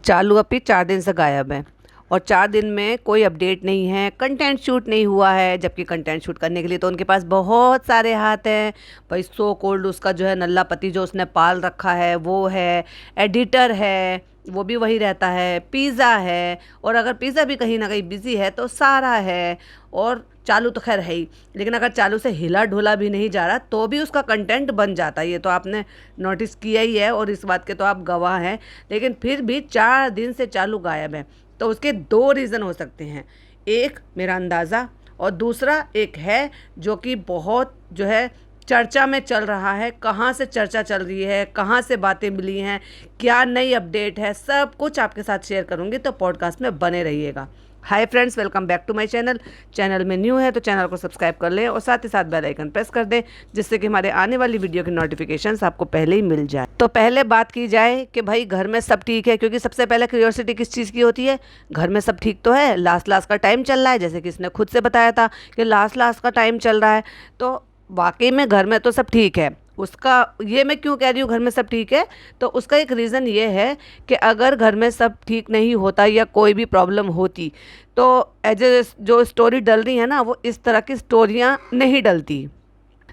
चालू अभी 4 दिन से गायब है और 4 दिन में कोई अपडेट नहीं है, कंटेंट शूट नहीं हुआ है। जबकि कंटेंट शूट करने के लिए तो उनके पास बहुत सारे हाथ हैं भाई। सो कोल्ड उसका जो है नल्ला पति जो उसने पाल रखा है वो है, एडिटर है वो भी वही रहता है, पिज़्ज़ा है, और अगर पिज़्ज़ा भी कहीं ना कहीं बिज़ी है तो सारा है, और चालू तो खैर है ही। लेकिन अगर चालू से हिला ढुला भी नहीं जा रहा तो भी उसका कंटेंट बन जाता है, ये तो आपने नोटिस किया ही है और इस बात के तो आप गवाह हैं। लेकिन फिर भी 4 दिन से चालू गायब है, तो उसके 2 रीज़न हो सकते हैं। एक मेरा अंदाज़ा, और दूसरा एक है जो कि बहुत जो है चर्चा में चल रहा है। कहाँ से चर्चा चल रही है, कहाँ से बातें मिली हैं, क्या नई अपडेट है, सब कुछ आपके साथ शेयर करूँगी, तो पॉडकास्ट में बने रहिएगा। Hi friends, welcome back to my channel. Channel में न्यू है तो चैनल को सब्सक्राइब कर लें और साथ ही साथ बेल आइकन प्रेस कर दें, जिससे कि हमारे आने वाली वीडियो की नोटिफिकेशंस आपको पहले ही मिल जाए। तो पहले बात की जाए कि भाई घर में सब ठीक है, क्योंकि सबसे पहले क्यूरियोसिटी किस चीज़ की होती है, घर में सब ठीक तो है। लास्ट का टाइम चल रहा है, जैसे कि इसने खुद से बताया था कि लास्ट का टाइम चल रहा है, तो वाकई में घर में तो सब ठीक है। उसका ये मैं क्यों कह रही हूँ घर में सब ठीक है, तो उसका एक रीज़न ये है कि अगर घर में सब ठीक नहीं होता या कोई भी प्रॉब्लम होती तो एज ए जो स्टोरी डल रही है ना, वो इस तरह की स्टोरियाँ नहीं डलती।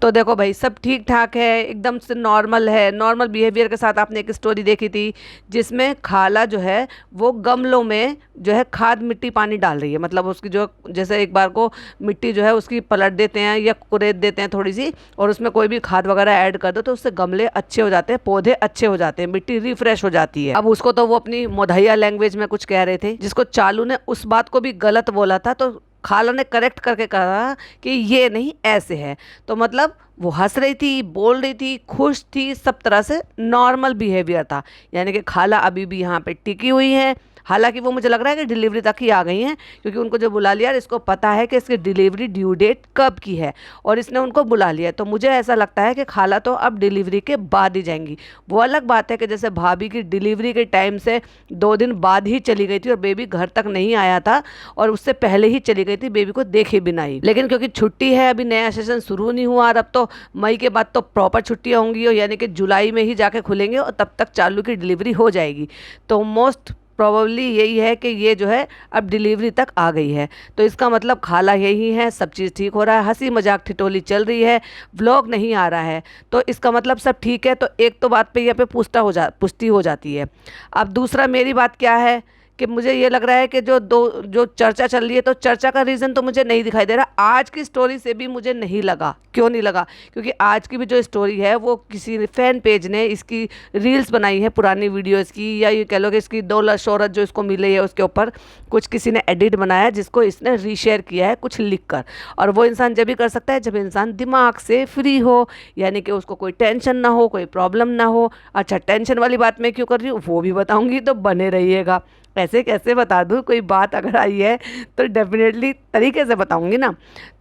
तो देखो भाई, सब ठीक ठाक है, एकदम से नॉर्मल है। नॉर्मल बिहेवियर के साथ आपने एक स्टोरी देखी थी जिसमें खाला जो है वो गमलों में जो है खाद मिट्टी पानी डाल रही है। मतलब उसकी जो जैसे एक बार को मिट्टी जो है उसकी पलट देते हैं या कुरेद देते हैं थोड़ी सी, और उसमें कोई भी खाद वगैरह ऐड कर दो तो उससे गमले अच्छे हो जाते हैं, पौधे अच्छे हो जाते हैं, मिट्टी रिफ्रेश हो जाती है। अब उसको तो वो अपनी मोधैया लैंग्वेज में कुछ कह रहे थे, जिसको चालू ने उस बात को भी गलत बोला था, तो खाला ने करेक्ट करके कहा कि ये नहीं ऐसे है। तो मतलब वो हंस रही थी, बोल रही थी, खुश थी, सब तरह से नॉर्मल बिहेवियर था। यानी कि खाला अभी भी यहाँ पे टिकी हुई है। हालांकि वो मुझे लग रहा है कि डिलीवरी तक ही आ गई हैं, क्योंकि उनको जो बुला लिया, इसको पता है कि इसकी डिलीवरी ड्यू डेट कब की है और इसने उनको बुला लिया। तो मुझे ऐसा लगता है कि खाला तो अब डिलीवरी के बाद ही जाएंगी। वो अलग बात है कि जैसे भाभी की डिलीवरी के टाइम से 2 दिन बाद ही चली गई थी और बेबी घर तक नहीं आया था, और उससे पहले ही चली गई थी, बेबी को देखे बिना ही। लेकिन क्योंकि छुट्टी है, अभी नया सेशन शुरू नहीं हुआ, और अब तो मई के बाद तो प्रॉपर छुट्टियाँ होंगी, और यानी कि जुलाई में ही जाके खुलेंगे और तब तक चालू की डिलीवरी हो जाएगी। तो मोस्ट प्रॉबली यही है कि ये जो है अब डिलीवरी तक आ गई है। तो इसका मतलब खाला यही है, सब चीज़ ठीक हो रहा है, हंसी मजाक ठिठोली चल रही है, व्लॉग नहीं आ रहा है, तो इसका मतलब सब ठीक है। तो एक तो बात पे यहाँ पे पुष्टि हो जाती है। अब दूसरा मेरी बात क्या है कि मुझे ये लग रहा है कि जो चर्चा चल रही है, तो चर्चा का रीज़न तो मुझे नहीं दिखाई दे रहा। आज की स्टोरी से भी मुझे नहीं लगा। क्यों नहीं लगा? क्योंकि आज की भी जो स्टोरी है वो किसी फैन पेज ने इसकी रील्स बनाई है, पुरानी वीडियोस की, या ये कह लो कि इसकी दौलत शोहरत जो इसको मिली है उसके ऊपर कुछ किसी ने एडिट बनाया, जिसको इसने रीशेयर किया है कुछ लिख कर। और वो इंसान जब भी कर सकता है जब इंसान दिमाग से फ्री हो, यानी कि उसको कोई टेंशन ना हो, कोई प्रॉब्लम ना हो। अच्छा, टेंशन वाली बात मैं क्यों कर रही हूँ वो भी बताऊँगी, तो बने रहिएगा। ऐसे कैसे बता दूँ, कोई बात अगर आई है तो डेफिनेटली तरीके से बताऊंगी ना।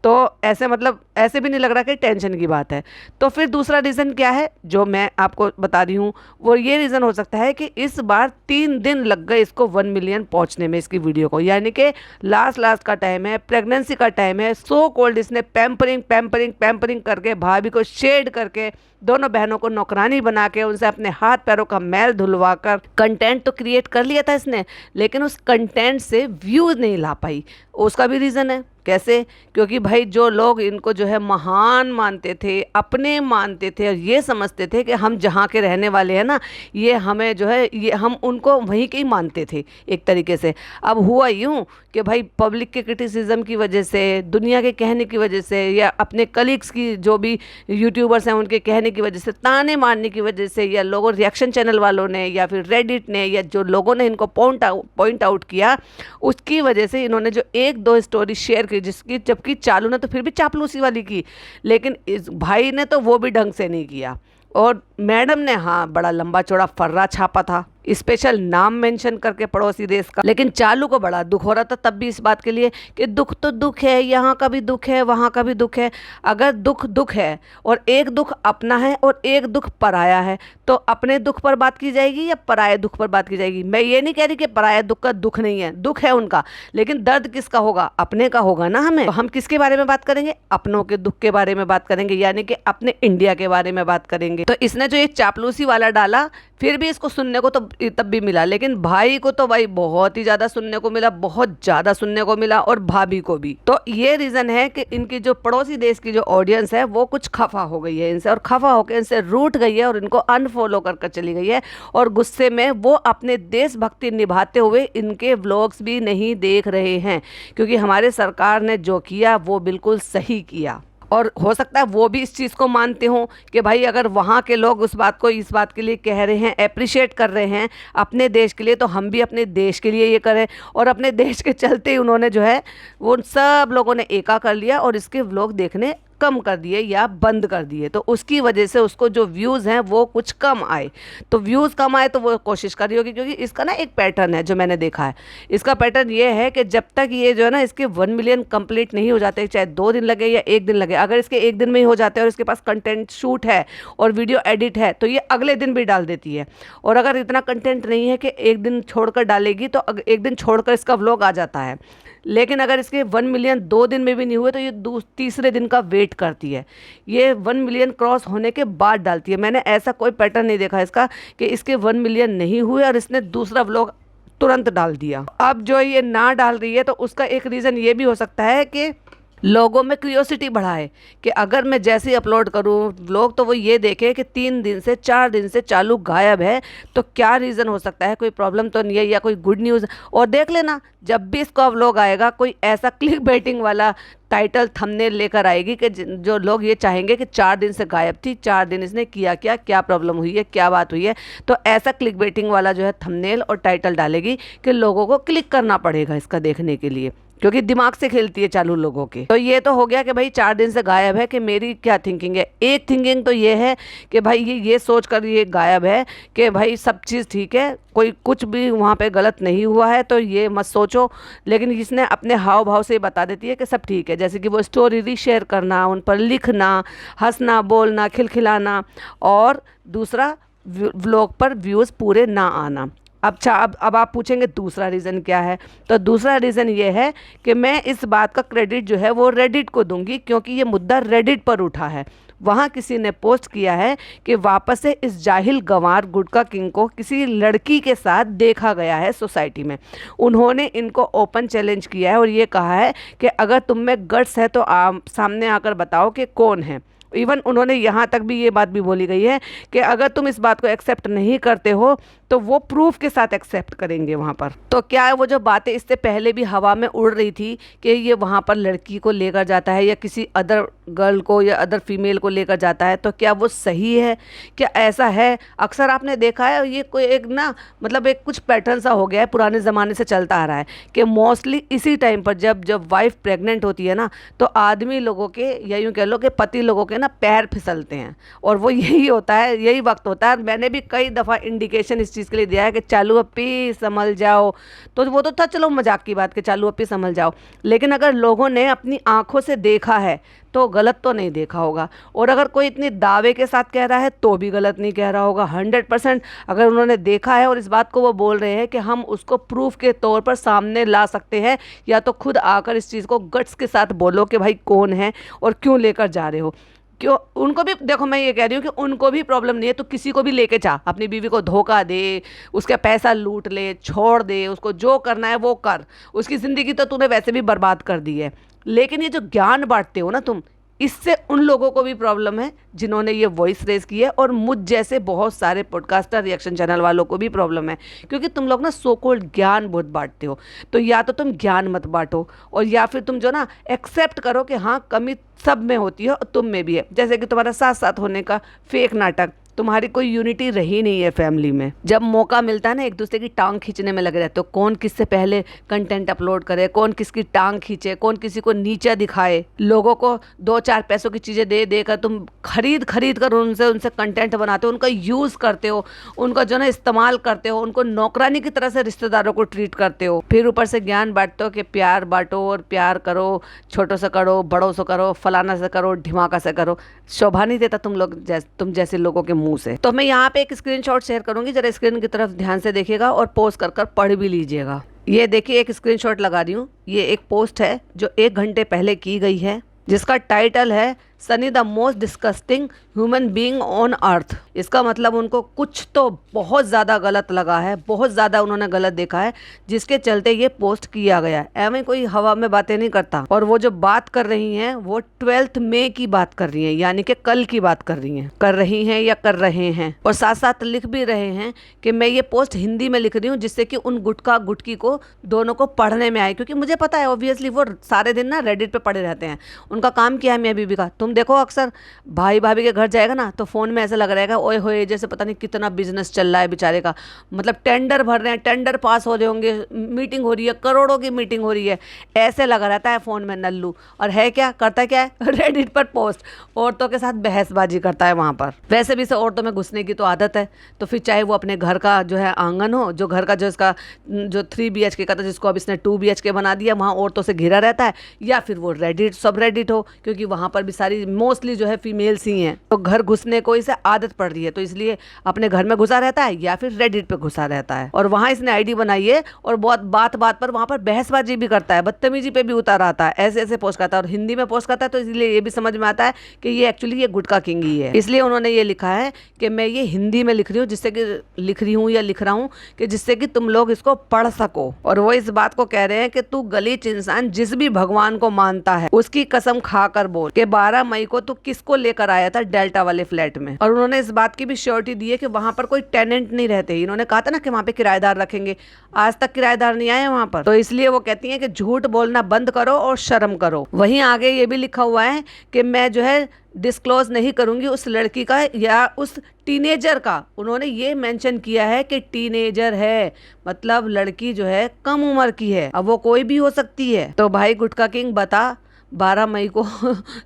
तो ऐसे मतलब ऐसे भी नहीं लग रहा कि टेंशन की बात है। तो फिर दूसरा रीज़न क्या है जो मैं आपको बता रही हूँ, वो ये रीज़न हो सकता है कि इस बार 3 दिन लग गए इसको 1 मिलियन पहुँचने में, इसकी वीडियो को। यानी कि लास्ट का टाइम है, प्रेगनेंसी का टाइम है, सो कोल्ड इसने पैम्परिंग करके, भाभी को शेड करके, दोनों बहनों को नौकरानी बना के, उनसे अपने हाथ पैरों का मैल धुलवा कर कंटेंट तो क्रिएट कर लिया था इसने, लेकिन उस कंटेंट से व्यूज़ नहीं ला पाई। उसका भी रीज़न है। कैसे? क्योंकि भाई जो लोग इनको जो है महान मानते थे, अपने मानते थे, और ये समझते थे कि हम जहाँ के रहने वाले हैं ना, ये हमें जो है, ये हम उनको वहीं के ही मानते थे एक तरीके से। अब हुआ यूँ कि भाई पब्लिक के क्रिटिसिज्म की वजह से, दुनिया के कहने की वजह से, या अपने कलीग्स की जो भी यूट्यूबर्स हैं उनके कहने की वजह से, ताने मारने की वजह से, या लोगों रिएक्शन चैनल वालों ने, या फिर रेडिट ने, या जो लोगों ने इनको पॉइंट आउट किया, उसकी वजह से इन्होंने जो 1-2 स्टोरी शेयर की, जिसकी जबकि चालू ने तो फिर भी चापलूसी वाली की, लेकिन इस भाई ने तो वो भी ढंग से नहीं किया। और मैडम ने हाँ बड़ा लंबा चौड़ा फर्रा छापा था, स्पेशल नाम मेंशन करके पड़ोसी देश का। लेकिन चालू को बड़ा दुख हो रहा था तब भी इस बात के लिए कि दुख तो दुख है, यहाँ का भी दुख है, वहाँ का भी दुख है। अगर दुख है और एक दुख अपना है और एक दुख पराया है, तो अपने दुख पर बात की जाएगी या पराये दुख पर बात की जाएगी? मैं ये नहीं कह रही कि पराये दुख का दुख नहीं है, दुख है उनका, लेकिन दर्द किसका होगा? अपने का होगा ना। हमें तो हम किसके बारे में बात करेंगे? अपनों के दुख के बारे में बात करेंगे, यानी कि अपने इंडिया के बारे में बात करेंगे। तो इसने जो ये चापलूसी वाला डाला, फिर भी इसको सुनने को तो तब भी मिला, लेकिन भाई को तो भाई बहुत ही ज़्यादा सुनने को मिला, बहुत ज़्यादा सुनने को मिला, और भाभी को भी। तो ये रीज़न है कि इनकी जो पड़ोसी देश की जो ऑडियंस है वो कुछ खफा हो गई है इनसे, और खफा होकर इनसे रूठ गई है और इनको अनफॉलो कर चली गई है, और गुस्से में वो अपने देशभक्ति निभाते हुए इनके व्लॉग्स भी नहीं देख रहे हैं, क्योंकि हमारे सरकार ने जो किया वो बिल्कुल सही किया। और हो सकता है वो भी इस चीज़ को मानते हों कि भाई अगर वहाँ के लोग उस बात को इस बात के लिए कह रहे हैं, अप्रिशिएट कर रहे हैं अपने देश के लिए, तो हम भी अपने देश के लिए ये करें। और अपने देश के चलते ही उन्होंने जो है वो सब लोगों ने एका कर लिया और इसके व्लॉग देखने कम कर दिए या बंद कर दिए। तो उसकी वजह से उसको जो व्यूज़ हैं वो कुछ कम आए। तो व्यूज़ कम आए तो वो कोशिश कर रही होगी, क्योंकि इसका ना एक पैटर्न है जो मैंने देखा है। इसका पैटर्न ये है कि जब तक ये जो है ना इसके 1 मिलियन कंप्लीट नहीं हो जाते, चाहे 2 दिन लगे या 1 दिन लगे, अगर इसके 1 दिन में ही हो जाते हैं और इसके पास कंटेंट शूट है और वीडियो एडिट है तो ये अगले दिन भी डाल देती है। और अगर इतना कंटेंट नहीं है कि 1 दिन छोड़कर डालेगी तो 1 दिन छोड़कर इसका व्लॉग आ जाता है। लेकिन अगर इसके 1 मिलियन 2 दिन में भी नहीं हुए तो ये तीसरे दिन का वेट करती है, ये 1 मिलियन क्रॉस होने के बाद डालती है। मैंने ऐसा कोई पैटर्न नहीं देखा इसका कि इसके 1 मिलियन नहीं हुए और इसने दूसरा व्लॉग तुरंत डाल दिया। अब जो ये ना डाल रही है तो उसका एक रीज़न ये भी हो सकता है कि लोगों में क्यूरियोसिटी बढ़ाए कि अगर मैं जैसे ही अपलोड करूं व्लॉग तो वो ये देखे कि 3 दिन से 4 दिन से चालू गायब है, तो क्या रीज़न हो सकता है, कोई प्रॉब्लम तो नहीं है या कोई गुड न्यूज़। और देख लेना जब भी इसका व्लॉग आएगा कोई ऐसा क्लिक बेटिंग वाला टाइटल थंबनेल लेकर आएगी कि जो लोग ये चाहेंगे कि 4 दिन से गायब थी, 4 दिन इसने किया क्या, क्या प्रॉब्लम हुई है, क्या बात हुई है। तो ऐसा क्लिक बेटिंग वाला जो है थंबनेल और टाइटल डालेगी कि लोगों को क्लिक करना पड़ेगा इसका देखने के लिए, क्योंकि दिमाग से खेलती है चालू लोगों के। तो ये तो हो गया कि भाई 4 दिन से गायब है कि मेरी क्या थिंकिंग है। एक थिंकिंग तो ये है कि भाई ये सोच कर ये गायब है कि भाई सब चीज़ ठीक है, कोई कुछ भी वहाँ पे गलत नहीं हुआ है, तो ये मत सोचो। लेकिन इसने अपने हाव भाव से बता देती है कि सब ठीक है, जैसे कि वो स्टोरी रीशेयर करना, उन पर लिखना, हंसना, बोलना, खिलखिलाना, और दूसरा व्लॉग पर व्यूज़ पूरे ना आना। अब आप पूछेंगे दूसरा रीज़न क्या है, तो दूसरा रीज़न ये है कि मैं इस बात का क्रेडिट जो है वो रेडिट को दूंगी, क्योंकि ये मुद्दा रेडिट पर उठा है। वहाँ किसी ने पोस्ट किया है कि वापस से इस जाहिल गंवार गुटका किंग को किसी लड़की के साथ देखा गया है सोसाइटी में। उन्होंने इनको ओपन चैलेंज किया है और ये कहा है कि अगर तुम में गट्स है तो सामने आकर बताओ कि कौन है। इवन उन्होंने यहाँ तक भी ये बात भी बोली गई है कि अगर तुम इस बात को एक्सेप्ट नहीं करते हो तो वो प्रूफ के साथ एक्सेप्ट करेंगे वहाँ पर। तो क्या है वो जो बातें इससे पहले भी हवा में उड़ रही थी कि ये वहाँ पर लड़की को लेकर जाता है या किसी अदर गर्ल को या अदर फीमेल को लेकर जाता है, तो क्या वो सही है, क्या ऐसा है? अक्सर आपने देखा है ये कोई एक ना मतलब एक कुछ पैटर्न सा हो गया है, पुराने ज़माने से चलता आ रहा है कि मोस्टली इसी टाइम पर जब वाइफ प्रेग्नेंट होती है ना, तो आदमी लोगों के या यूँ कह लो कि पति लोगों के ना पैर फिसलते हैं, और वो यही होता है, यही वक्त होता है। मैंने भी कई दफ़ा इंडिकेशन इस चीज़ के लिए दिया है कि चालू अप्पी संभल जाओ, तो वो तो था चलो मजाक की बात कि चालू अप्पी संभल जाओ, लेकिन अगर लोगों ने अपनी आंखों से देखा है तो गलत तो नहीं देखा होगा। और अगर कोई इतनी दावे के साथ कह रहा है तो भी गलत नहीं कह रहा होगा। 100% अगर उन्होंने देखा है और इस बात को वो बोल रहे हैं कि हम उसको प्रूफ के तौर पर सामने ला सकते हैं, या तो खुद आकर इस चीज़ को गट्स के साथ बोलो कि भाई कौन है और क्यों लेकर जा रहे हो। क्यों उनको भी देखो, मैं ये कह रही हूँ कि उनको भी प्रॉब्लम नहीं है तो किसी को भी लेके जा, अपनी बीवी को धोखा दे, उसका पैसा लूट ले, छोड़ दे, उसको जो करना है वो कर, उसकी ज़िंदगी तो तूने वैसे भी बर्बाद कर दी है। लेकिन ये जो ज्ञान बांटते हो ना तुम, इससे उन लोगों को भी प्रॉब्लम है जिन्होंने ये वॉइस रेज की है, और मुझ जैसे बहुत सारे पॉडकास्टर रिएक्शन चैनल वालों को भी प्रॉब्लम है, क्योंकि तुम लोग ना सो कॉल्ड ज्ञान बहुत बांटते हो। तो या तो तुम ज्ञान मत बांटो, और या फिर तुम जो ना एक्सेप्ट करो कि हाँ कमी सब में होती है और तुम में भी है। जैसे कि तुम्हारा साथ साथ होने का फेक नाटक, तुम्हारी कोई यूनिटी रही नहीं है फैमिली में। जब मौका मिलता है ना एक दूसरे की टांग खींचने में लगे रहते हो, कौन किससे पहले कंटेंट अपलोड करे, कौन किसकी टांग खींचे, कौन किसी को नीचा दिखाए, लोगों को 2-4 पैसों की चीज़ें दे देकर तुम खरीद कर उनसे कंटेंट बनाते हो, उनका यूज़ करते हो, उनका जो ना इस्तेमाल करते हो, उनको नौकरानी की तरह से रिश्तेदारों को ट्रीट करते हो, फिर ऊपर से ज्ञान बांटते हो कि प्यार बांटो और प्यार करो, छोटों से करो, बड़ों से करो, फलाना से करो, ढिमाका से करो। शोभा नहीं देता तुम जैसे लोगों के मुंह से। तो मैं यहाँ पे एक स्क्रीनशॉट शेयर करूंगी, जरा स्क्रीन की तरफ ध्यान से देखिएगा और पॉज कर पढ़ भी लीजिएगा। ये देखिए एक स्क्रीनशॉट लगा रही हूँ, ये एक पोस्ट है जो 1 घंटे पहले की गई है, जिसका टाइटल है Sunny the most disgusting human being on earth. इसका मतलब उनको कुछ तो बहुत ज़्यादा गलत लगा है, बहुत ज़्यादा उन्होंने गलत देखा है, जिसके चलते ये पोस्ट किया गया है। एवं कोई हवा में बातें नहीं करता। और वो जो बात कर रही हैं वो 12 मई की बात कर रही हैं, यानी कि कल की बात कर रही हैं या कर रहे हैं। और साथ साथ लिख भी रहे हैं कि मैं ये पोस्ट हिंदी में लिख रही हूँ जिससे कि उन गुटका गुटकी को दोनों को पढ़ने में आए, क्योंकि मुझे पता है ऑब्वियसली वो सारे दिन ना रेडिट पे पड़े रहते हैं। उनका काम क्या है मियां बीबी का, तुम देखो अक्सर भाई भाभी के घर जाएगा ना तो फोन में ऐसा लग रहेगा ओए होए जैसे पता नहीं कितना बिजनेस चल रहा है बेचारे का, मतलब टेंडर भर रहे हैं, टेंडर पास हो रहे होंगे, मीटिंग हो रही है, करोड़ों की मीटिंग हो रही है, ऐसे लगा रहता है फोन में नल्लू। और है क्या करता क्या है रेडिट पर पोस्ट, औरतों के साथ बहसबाजी करता है वहाँ पर। वैसे भी इसे औरतों में घुसने की तो आदत है, तो फिर चाहे वो अपने घर का जो है आंगन हो, जो घर का जो इसका जो 3 BHK का था जिसको अब इसने 2 BHK बना दिया, वहाँ औरतों से घिरा रहता है, या फिर वो रेडिट सब रेडिट हो, क्योंकि वहाँ पर भी सारी मोस्टली जो है फीमेल्स ही हैं, तो घर घुसने को इसे आदत पड़ रही है, तो इसलिए अपने घर में घुसा रहता है या फिर रेडिट पे घुसा रहता है। और वहाँ इसने आईडी बनाई है और बहुत बात बात पर वहाँ पर बहसबाजी भी करता है, बदतमीजी पे भी उतर आता है, ऐसे ऐसे पोस्ट करता है और हिंदी में पोस्ट करता है, तो इसलिए ये भी समझ में आता है कि ये एक्चुअली ये गुटका किंग ही है। इसलिए उन्होंने ये लिखा है कि मैं ये हिंदी में लिख रही हूँ, जिससे कि लिख रही हूँ या लिख रहा हूँ कि जिससे कि तुम लोग इसको पढ़ सको। और वो इस बात को कह रहे हैं कि तू गलीच इंसान जिस भी भगवान को मानता है उसकी कसम खाकर बोल कि 12 मई को तू किसको लेकर आया था डेल्टा वाले फ्लैट में। और उन्होंने इस बात की भी श्योरिटी दी है कि वहां पर कोई टेनेंट नहीं रहते। इन्होंने कहा था ना कि वहां पे किराएदार रखेंगे, आज तक किराएदार नहीं आए वहां पर, तो इसलिए वो कहती हैं कि झूठ बोलना बंद करो और शर्म करो। वहीं आगे ये भी लिखा हुआ है कि मैं जो है डिस्क्लोज नहीं करूंगी उस लड़की का या उस टीनेजर का। उन्होंने ये मेंशन किया है कि टीनेजर है, मतलब लड़की जो है कम उम्र की है, अब वो कोई भी हो सकती है। तो भाई गुटका किंग बता 12 मई को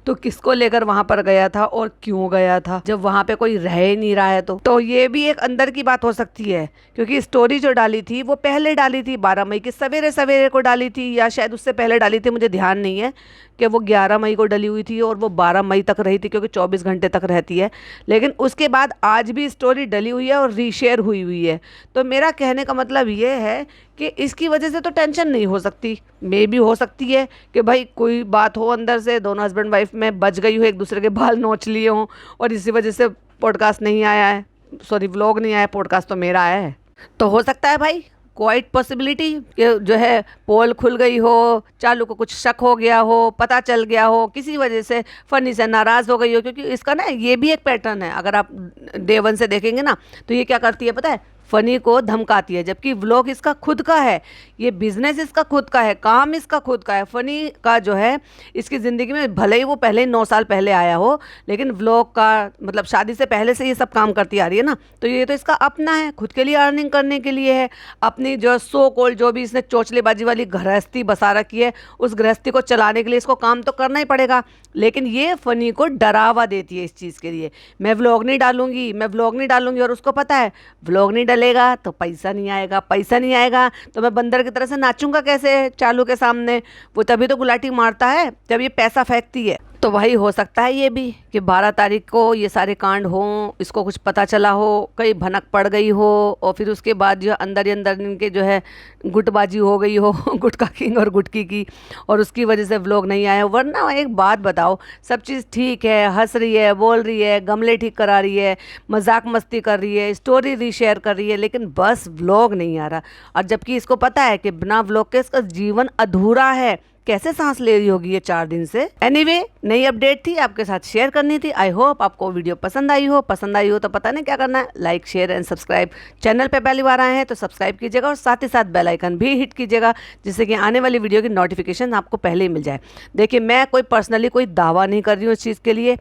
तो किसको लेकर वहां पर गया था और क्यों गया था, जब वहां पे कोई रह ही नहीं रहा है। तो ये भी एक अंदर की बात हो सकती है, क्योंकि स्टोरी जो डाली थी वो पहले डाली थी 12 मई की सवेरे सवेरे को डाली थी, या शायद उससे पहले डाली थी, मुझे ध्यान नहीं है कि वो 11 मई को डली हुई थी और वो 12 मई तक रही थी, क्योंकि 24 घंटे तक रहती है। लेकिन उसके बाद आज भी स्टोरी डली हुई है और रीशेयर हुई है। तो मेरा कहने का मतलब ये है कि इसकी वजह से तो टेंशन नहीं हो सकती, मे भी हो सकती है कि भाई कोई बात हो अंदर से, दोनों हस्बैंड वाइफ में बच गई हो, एक दूसरे के बाल नोच लिए हों और इसी वजह से पॉडकास्ट नहीं आया है, सॉरी व्लॉग नहीं आया, पॉडकास्ट तो मेरा आया है। तो हो सकता है भाई क्वाइट पॉसिबिलिटी कि जो है पोल खुल गई हो, चालू को कुछ शक हो गया हो, पता चल गया हो, किसी वजह से फनी से नाराज़ हो गई हो। क्योंकि इसका ना ये भी एक पैटर्न है, अगर आप डे 1 से देखेंगे ना तो ये क्या करती है पता है, फनी को धमकाती है, जबकि व्लॉग इसका खुद का है, ये बिजनेस इसका खुद का है, काम इसका खुद का है। फनी का जो है इसकी ज़िंदगी में भले ही वो पहले 9 साल पहले आया हो, लेकिन व्लॉग का मतलब शादी से पहले से ये सब काम करती आ रही है ना, तो ये तो इसका अपना है, खुद के लिए अर्निंग करने के लिए है, अपनी जो सो कॉल्ड जो भी इसने चोचलेबाजी वाली गृहस्थी बसा रखी है, उस गृहस्थी को चलाने के लिए इसको काम तो करना ही पड़ेगा। लेकिन ये फनी को डरावा देती है इस चीज़ के लिए, मैं व्लॉग नहीं डालूंगी, मैं व्लॉग नहीं डालूंगी, और उसको पता है व्लॉग नहीं डलेगा तो पैसा नहीं आएगा, पैसा नहीं आएगा तो मैं बंदर की तरह से नाचूंगा कैसे चालू के सामने, वो तभी तो गुलाटी मारता है जब ये पैसा फेंकती है। तो वही हो सकता है ये भी कि 12 तारीख को ये सारे कांड हों, इसको कुछ पता चला हो, कहीं भनक पड़ गई हो, और फिर उसके बाद जो अंदर ही अंदर इनके जो है गुटबाजी हो गई हो गुटका किंग और गुटकी की, और उसकी वजह से व्लॉग नहीं आया। वरना एक बात बताओ, सब चीज़ ठीक है, हंस रही है, बोल रही है, गमले ठीक करा रही है, मजाक मस्ती कर रही है, स्टोरी रीशेयर कर रही है, लेकिन बस व्लॉग नहीं आ रहा। और जबकि इसको पता है कि बिना व्लॉग के इसका जीवन अधूरा है, कैसे सांस ले रही होगी ये 4 दिन से। एनीवे, नई अपडेट थी, आपके साथ शेयर करनी थी। आई होप आपको वीडियो पसंद आई हो। पसंद आई हो तो पता नहीं क्या करना है, like share and subscribe. Channel पे पहली बार आए हैं तो सब्सक्राइब कीजिएगा और साथ ही साथ बेल आइकन भी हिट कीजिएगा, जिससे कि आने वाली वीडियो की नोटिफिकेशन आपको पहले ही मिल जाए। देखिए, मैं कोई पर्सनली कोई दावा नहीं कर रही हूँ इस चीज़ के लिए,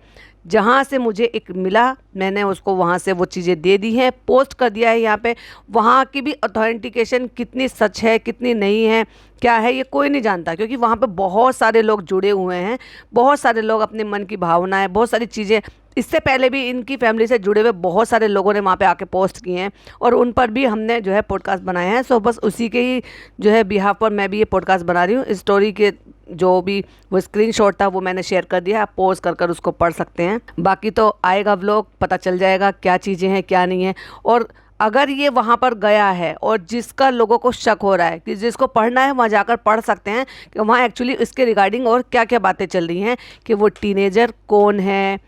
जहाँ से मुझे एक मिला मैंने उसको वहाँ से वो चीज़ें दे दी हैं, पोस्ट कर दिया है यहाँ पे। वहाँ की भी ऑथेंटिकेशन कितनी सच है कितनी नहीं है क्या है ये कोई नहीं जानता, क्योंकि वहाँ पे बहुत सारे लोग जुड़े हुए हैं, बहुत सारे लोग अपने मन की भावनाएं, बहुत सारी चीज़ें, इससे पहले भी इनकी फैमिली से जुड़े हुए बहुत सारे लोगों ने वहाँ पे आके पोस्ट किए हैं और उन पर भी हमने जो है पॉडकास्ट बनाए हैं। सो बस उसी के ही जो है बिहाफ पर मैं भी ये पॉडकास्ट बना रही हूँ। इस स्टोरी के जो भी वो स्क्रीनशॉट था वो मैंने शेयर कर दिया, आप पॉज कर उसको पढ़ सकते हैं। बाकी तो आएगा व्लॉग, पता चल जाएगा क्या चीज़ें हैं क्या नहीं है। और अगर ये वहाँ पर गया है और जिसका लोगों को शक हो रहा है कि जिसको पढ़ना है वहाँ जाकर पढ़ सकते हैं कि वहाँ एक्चुअली इसके रिगार्डिंग और क्या क्या बातें चल रही हैं, कि वो टीनेजर कौन है,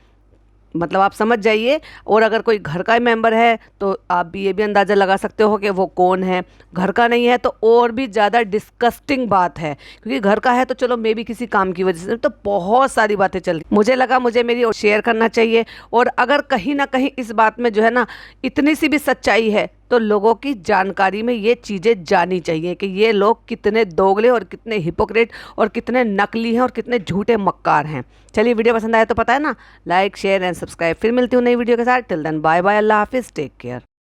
मतलब आप समझ जाइए। और अगर कोई घर का मेंबर है तो आप भी ये भी अंदाज़ा लगा सकते हो कि वो कौन है। घर का नहीं है तो और भी ज़्यादा डिस्कस्टिंग बात है, क्योंकि घर का है तो चलो मे भी किसी काम की वजह से, तो बहुत सारी बातें चल रही। मुझे लगा मुझे मेरी और शेयर करना चाहिए। और अगर कहीं ना कहीं इस बात में जो है ना इतनी सी भी सच्चाई है तो लोगों की जानकारी में ये चीज़ें जानी चाहिए कि ये लोग कितने दोगले और कितने हिपोक्रेट और कितने नकली हैं और कितने झूठे मक्कार हैं। चलिए, वीडियो पसंद आया तो पता है ना, लाइक शेयर एंड सब्सक्राइब। फिर मिलती हूँ नई वीडियो के साथ। टिल देन बाय बाय, अल्लाह हाफिज़, टेक केयर।